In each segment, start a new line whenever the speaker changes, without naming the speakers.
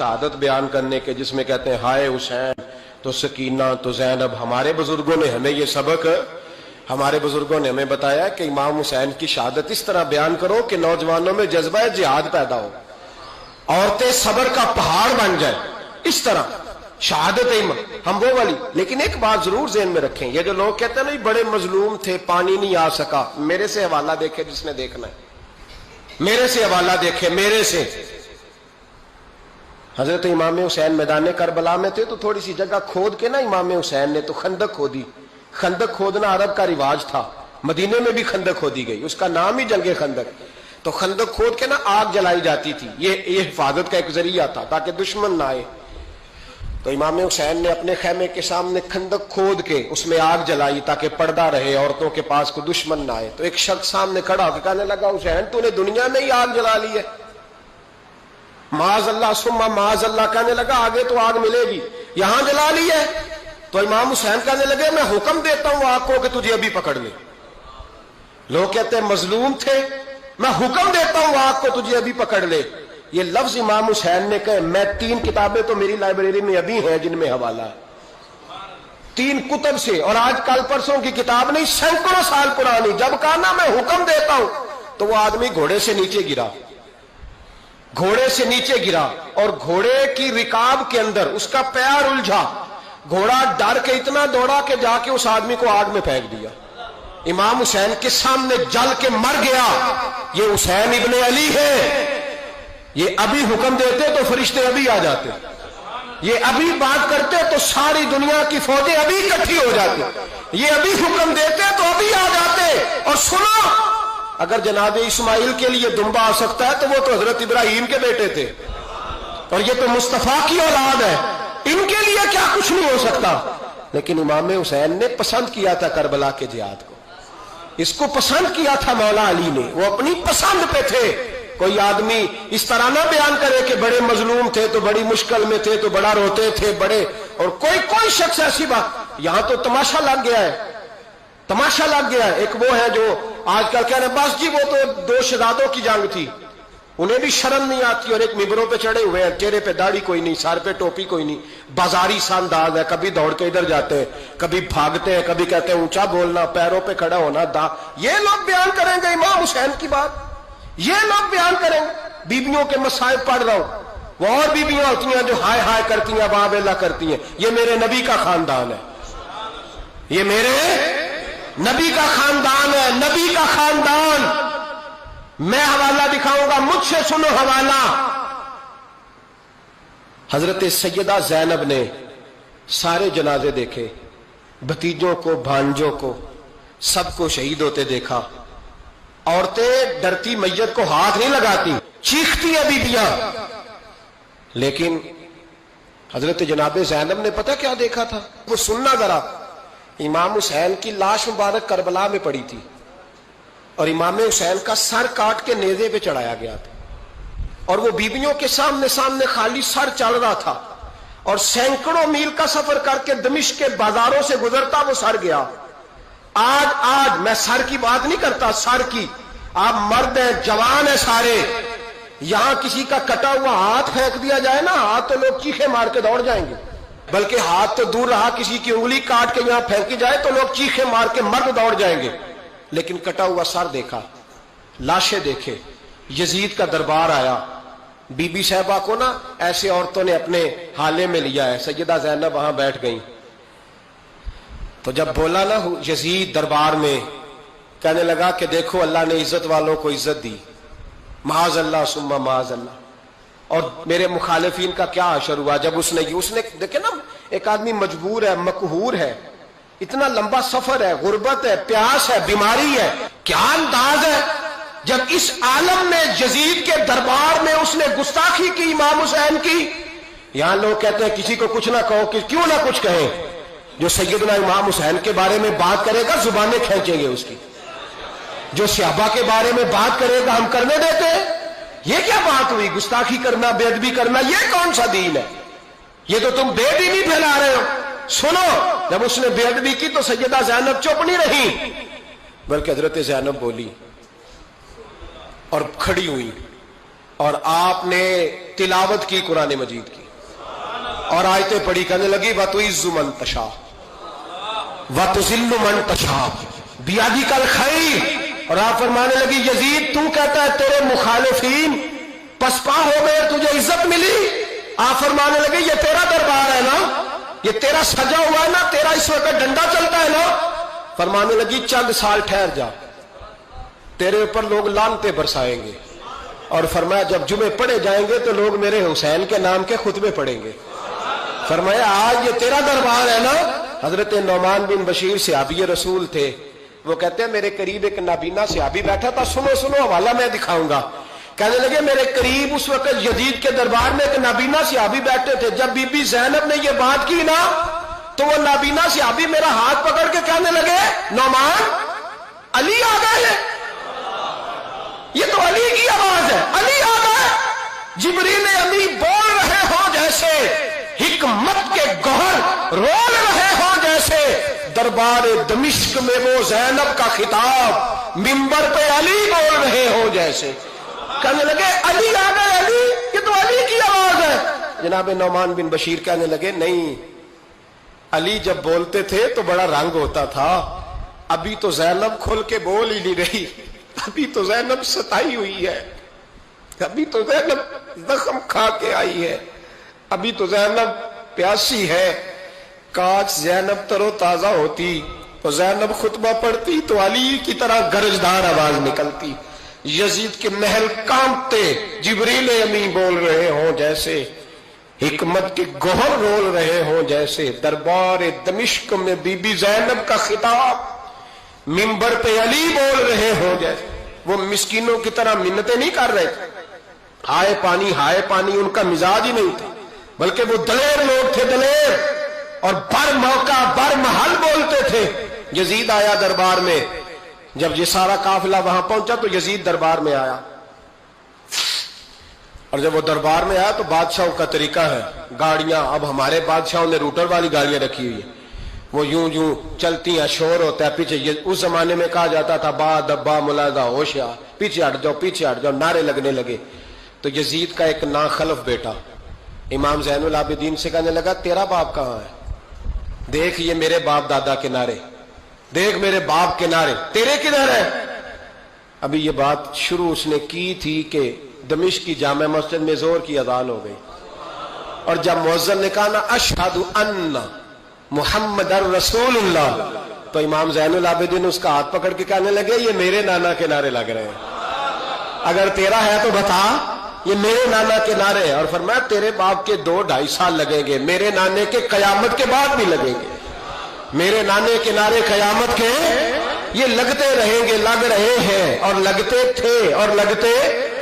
शहादत बयान करने के, जिसमें कहते हैं हाय हुसैन तो सकीना तो ज़ैनब। हमारे बुजुर्गों ने हमें ये सबक, हमारे बुजुर्गों ने हमें बताया कि इमाम हुसैन की शहादत इस तरह बयान करो कि नौजवानों में जज्बा जिहाद पैदा हो, औरतें सब्र का पहाड़ बन जाए, इस तरह शहादत हम वो वाली। लेकिन एक बात जरूर ज़हन में रखें, ये जो लोग कहते हैं ना बड़े मजलूम थे पानी नहीं आ सका, मेरे से हवाला देखे जिसने देखना है, मेरे से हवाला देखे, मेरे से। हजरत इमाम हुसैन मैदान करबला में थे तो थोड़ी सी जगह खोद के ना इमाम हुसैन ने तो खंदक खोदी। खंदक खोदना अरब का रिवाज था, मदीने में भी खंदक खोदी गई, उसका नाम ही जंगे खंदक। तो खंदक खोद के ना आग जलाई जाती थी, ये हिफाजत का एक जरिया था ताकि दुश्मन ना आए। तो इमाम हुसैन ने अपने खैमे के सामने खंदक खोद के उसमें आग जलाई ताकि पर्दा रहे, औरतों के पास को दुश्मन ना आए। तो एक शख्स सामने खड़ा होकर कहने लगा, हुसैन तूने दुनिया में ही आग जला ली है। माज अल्लाह सुम्मा माज अल्लाह कहने लगा, आगे तो आग मिलेगी, यहां जला ली है। तो इमाम हुसैन कहने लगे, मैं हुक्म देता हूं आग को कि तुझे अभी पकड़ ले। लोग कहते हैं मजलूम थे, मैं हुक्म देता हूं आग को तुझे अभी पकड़ ले। ये लफ्ज इमाम हुसैन ने कहे। मैं 3 किताबें तो मेरी लाइब्रेरी में अभी हैं जिनमें हवाला है, 3 कुतब से, और आज कल परसों की किताब नहीं, सैकड़ों साल पुरानी। जब कहा ना मैं हुक्म देता हूं तो वो आदमी घोड़े से नीचे गिरा, घोड़े से नीचे गिरा और घोड़े की रिकाब के अंदर उसका पैर उलझा। घोड़ा डर के इतना दौड़ा कि जाके उस आदमी को आग में फेंक दिया। इमाम हुसैन के सामने जल के मर गया। ये हुसैन इब्ने अली है, ये अभी हुक्म देते तो फरिश्ते अभी आ जाते, ये अभी बात करते तो सारी दुनिया की फौजें अभी इकट्ठी हो जाती, ये अभी हुक्म देते तो अभी आ जाते। और सुनो, अगर जनाब इस्माइल के लिए दुम्बा आ सकता है तो वो तो हजरत इब्राहिम के बेटे थे, और ये तो मुस्तफा की औलाद है, इनके लिए क्या कुछ नहीं हो सकता। लेकिन इमाम हुसैन ने पसंद किया था करबला के जिहाद को, इसको पसंद किया था मौला अली ने, वो अपनी पसंद पे थे। कोई आदमी इस तरह ना बयान करे कि बड़े मजलूम थे तो बड़ी मुश्किल में थे तो बड़ा रोते थे बड़े, और कोई शख्स ऐसी बात। यहां तो तमाशा लग गया है, तमाशा लग गया है। एक वो है जो आजकल कह रहे बस जी वो तो 2 शहजादों की जंग थी, उन्हें भी शर्म नहीं आती, और एक मिंबरों पे चढ़े हुए हैं, चेहरे पे दाढ़ी कोई नहीं, सर पे टोपी कोई नहीं, बाजारी सा अंदाज है, कभी दौड़ के इधर जाते हैं, कभी भागते हैं, कभी कहते हैं ऊंचा बोलना, पैरों पे खड़ा होना, ये लोग बयान करेंगे इमाम हुसैन की बात, ये लोग बयान करेंगे। बीबियों के मसाइब पढ़ रहा हूं, वो और बीबियां होती हैं जो हाय हाय करती हैं, वाह करती हैं। ये मेरे नबी का खानदान है, ये मेरे नबी का खानदान है, नबी का खानदान। मैं हवाला दिखाऊंगा, मुझसे सुनो हवाला। हजरत सैयदा ज़ैनब ने सारे जनाजे देखे, भतीजों को, भांजों को, सबको शहीद होते देखा। औरतें डरती मैयत को हाथ नहीं लगाती, चीखती है बीबियां। लेकिन हजरत जनाब ज़ैनब ने पता क्या देखा था, वो सुनना जरा। इमाम हुसैन की लाश मुबारक करबला में पड़ी थी, और इमाम हुसैन का सर काट के नेज़े पे चढ़ाया गया था, और वो बीबियों के सामने सामने खाली सर चल रहा था, और सैकड़ों मील का सफर करके दमिश्क के बाजारों से गुजरता वो सर गया। आज मैं सर की बात नहीं करता, सर की, आप मर्द हैं, जवान है सारे, यहां किसी का कटा हुआ हाथ फेंक दिया जाए ना, हाथ तो लोग चीखे मार के दौड़ जाएंगे, बल्कि हाथ तो दूर रहा, किसी की उंगली काट के यहां फेंकी जाए तो लोग चीखे मार के मर्द दौड़ जाएंगे। लेकिन कटा हुआ सर देखा, लाशें देखे। यजीद का दरबार आया, बीबी साहबा को ना ऐसे औरतों ने अपने हाले में लिया है, सैयदा ज़ैनब वहां बैठ गई। तो जब बोला ना यजीद दरबार में, कहने लगा कि देखो अल्लाह ने इज्जत वालों को इज्जत दी, माज अल्लाह सुम्मा माज अल्लाह। और मेरे मुखालिफिन का क्या असर हुआ जब उसने देखे ना, एक आदमी मजबूर है, मकहूर है, इतना लंबा सफर है, गुर्बत है, प्यास है, बीमारी है, क्या अंदाज है जब इस आलम में यजीद के दरबार में उसने गुस्ताखी की इमाम हुसैन की। यहां लोग कहते हैं किसी को कुछ ना कहो, कि क्यों ना कुछ कहें, जो सैयदना इमाम हुसैन के बारे में बात करेगा जुबानें खींचेंगे उसकी, जो सहाबा के बारे में बात करेगा हम करने देते हैं। ये क्या बात हुई, गुस्ताखी करना, बेअदबी करना, ये कौन सा दीन है? ये तो तुम बेदीनी फैला रहे हो। सुनो, जब उसने बेअदबी की तो सैयदा ज़ैनब चुप नहीं रही, बल्कि हजरत ज़ैनब बोली और खड़ी हुई اور آپ نے تلاوت کی قرآن مجید کی اور آیتیں پڑھی، کہنے لگی وَتُعِزُّ مَن تَشَاءُ وَتُذِلُّ مَن تَشَاءُ بِیَدِکَ الْخَیْرُ، اور آپ فرمانے لگی یزید تو کہتا ہے تیرے مخالفین پسپا ہو گئے، تجھے عزت ملی۔ آپ فرمانے لگے یہ تیرا دربار ہے نا، یہ تیرا سجا ہوا ہے نا، تیرا اس وقت ڈنڈا چلتا ہے نا۔ فرمانے لگی چند سال ٹھہر جا، تیرے اوپر لوگ لعنتیں برسائیں گے، اور فرمایا جب جمعے پڑھے جائیں گے تو لوگ میرے حسین کے نام کے خطبے پڑھیں گے۔ فرمایا آج یہ تیرا دربار ہے نا۔ حضرت نعمان بن بشیر صحابی رسول تھے، وہ کہتے ہیں میرے قریب ایک نابینا صحابی بیٹھا تھا، سنو سنو حوالہ میں دکھاؤں گا۔ کہنے لگے میرے قریب اس وقت یزید کے دربار میں ایک نابینا صحابی بیٹھے تھے، جب بی بی زینب نے یہ بات کی نا تو وہ نابینا صحابی میرا ہاتھ پکڑ کے کہنے لگے نعمان علی آ گئے ہیں، یہ تو علی کی آواز ہے، علی آ گئے۔ جبریل امی بول رہے ہوں جیسے، حکمت کے گوہر رول رہے ہوں جیسے، دربار دمشق میں وہ زینب کا خطاب منبر پہ علی بول رہے ہوں جیسے۔ کہنے لگے علی آ گئے، علی، یہ تو علی کی آواز ہے۔ جناب نعمان بن بشیر کہنے لگے نہیں، علی جب بولتے تھے تو بڑا رنگ ہوتا تھا، ابھی تو زینب کھل کے بول ہی نہیں رہی، ابھی تو زینب ستائی ہوئی ہے، ابھی تو زینب زخم کھا کے آئی ہے، ابھی تو زینب پیاسی ہے۔ کاش زینب تر و تازہ ہوتی تو زینب خطبہ پڑھتی تو علی کی طرح گرجدار آواز نکلتی۔ یزید کے محل کانپتے، جبریل امی بول رہے ہوں جیسے، حکمت کے گوہر رول رہے ہوں جیسے، دربار دمشق میں بی بی زینب کا خطاب منبر پہ علی بول رہے ہوں جیسے۔ وہ مسکینوں کی طرح منتیں نہیں کر رہے تھے، ہائے پانی ان کا مزاج ہی نہیں تھا، بلکہ وہ دلیر لوگ تھے، دلیر، اور بر موقع بر محل بولتے تھے۔ یزید آیا دربار میں، جب یہ سارا قافلہ وہاں پہنچا تو یزید دربار میں آیا، اور جب وہ دربار میں آیا تو بادشاہوں کا طریقہ ہے، گاڑیاں اب ہمارے بادشاہوں نے روٹر والی گاڑیاں رکھی ہوئی ہیں، وہ یوں چلتی ہیں، شور ہوتا ہے پیچھے۔ اس زمانے میں کہا جاتا تھا با دبا ملازہ ہوشیا، پیچھے ہٹ جاؤ، نعرے لگنے لگے۔ تو یزید کا ایک ناخلف بیٹا امام زین العابدین سے کہنے لگا تیرا باپ کہاں ہے؟ دیکھ یہ میرے باپ دادا کے نعرے، دیکھ میرے باپ کے نعرے، تیرے کدھر ہے؟ ابھی یہ بات شروع اس نے کی تھی کہ دمشق کی جامع مسجد میں زور کی اذان ہو گئی، اور جب مؤذن نے کہا نا اشہد ان محمد رسول اللہ، تو امام زین العابدین اس کا ہاتھ پکڑ کے کہنے لگے یہ میرے نانا کے نعرے لگ رہے ہیں، اگر تیرا ہے تو بتا، یہ میرے نانا کے نعرے ہیں۔ اور فرمایا تیرے باپ کے 2-2.5 سال لگیں گے، میرے نانے کے قیامت کے بعد بھی لگیں گے، میرے نانے کے نعرے قیامت کے یہ لگتے رہیں گے، لگ رہے ہیں اور لگتے تھے اور لگتے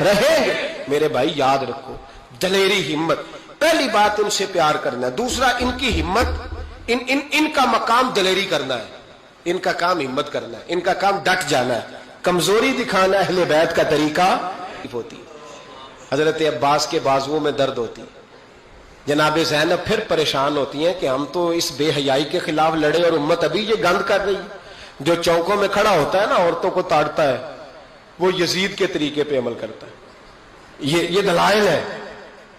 رہیں گے۔ میرے بھائی یاد رکھو، دلیری، ہمت، پہلی بات ان سے پیار کرنا ہے، دوسرا ان کی ہمت، ان کا مقام دلیری کرنا ہے، ان کا کام ہمت کرنا ہے، ان کا کام ڈٹ جانا ہے، کمزوری دکھانا اہل بیت کا طریقہ ہوتی۔ حضرت عباس کے بازوؤں میں درد ہوتی، جناب زینب پھر پریشان ہوتی ہیں کہ ہم تو اس بے حیائی کے خلاف لڑے اور امت ابھی یہ گند کر رہی ہے۔ جو چوکوں میں کھڑا ہوتا ہے نا عورتوں کو تاڑتا ہے، وہ یزید کے طریقے پہ عمل کرتا ہے۔ یہ دلائل ہے،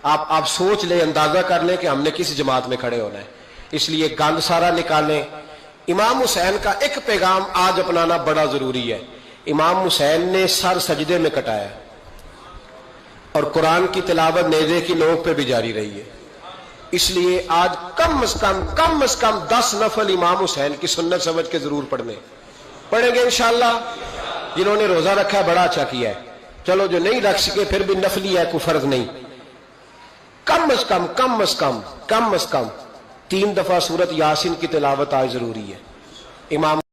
آپ سوچ لیں، اندازہ کر لیں کہ ہم نے کس جماعت میں کھڑے ہونا ہے۔ اس لیے گند سارا نکالیں۔ امام حسین کا ایک پیغام آج اپنانا بڑا ضروری ہے۔ امام حسین نے سر سجدے میں کٹایا اور قرآن کی تلاوت نیزے کی نوک پہ بھی جاری رہی ہے۔ اس لیے آج کم از کم 10 نفل امام حسین کی سنت سمجھ کے ضرور پڑھیں گے انشاءاللہ۔ جنہوں نے روزہ رکھا ہے بڑا اچھا کیا ہے، چلو جو نہیں رکھ سکے پھر بھی نفلی ہے، کوئی فرض نہیں۔ کم از کم 3 دفعہ سورت یاسین کی تلاوت آج ضروری ہے۔ امام